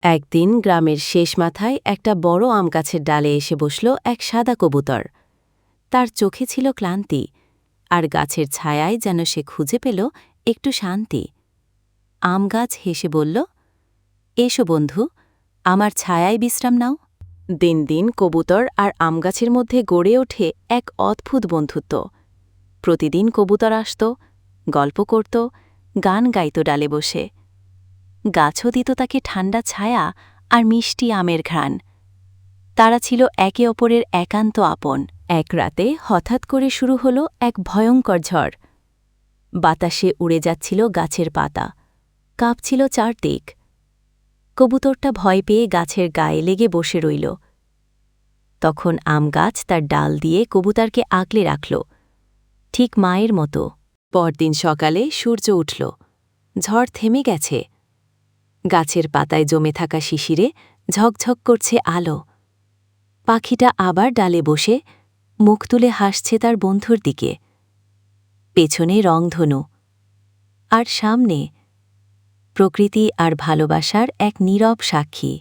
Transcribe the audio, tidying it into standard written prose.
একদিন গ্রামের শেষ মাথায় একটা বড় আম গাছের ডালে এসে বসল এক সাদা কবুতর। তার চোখে ছিল ক্লান্তি, আর গাছের ছায়ায় যেন সে খুঁজে পেল একটু শান্তি। আম গাছ হেসে বলল, এসো বন্ধু, আমার ছায়ায় বিশ্রাম নাও। দিন দিন কবুতর আর আম গাছের মধ্যে গড়ে ওঠে এক অদ্ভুত বন্ধুত্ব। প্রতিদিন কবুতর আসত, গল্প করত, গান গাইত ডালে বসে। গাছও দিত তাকে ঠান্ডা ছায়া আর মিষ্টি আমের ঘ্রাণ। তারা ছিল একে অপরের একান্ত আপন। এক রাতে হঠাৎ করে শুরু হলো এক ভয়ঙ্কর ঝড়। বাতাসে উড়ে যাচ্ছিল গাছের পাতা, কাঁপছিল চারদিক। কবুতরটা ভয় পেয়ে গাছের গায়ে লেগে বসে রইল। তখন আম গাছ তার ডাল দিয়ে কবুতরকে আগলে রাখল, ঠিক মায়ের মতো। পরদিন সকালে সূর্য উঠল, ঝড় থেমে গেছে। গাছের পাতায় জমে থাকা শিশিরে ঝকঝক করছে আলো। পাখিটা আবার ডালে বসে মুখ তুলে হাসছে তার বন্ধুর দিকে। পেছনে রংধনু, আর সামনে প্রকৃতি আর ভালোবাসার এক নীরব সাক্ষী।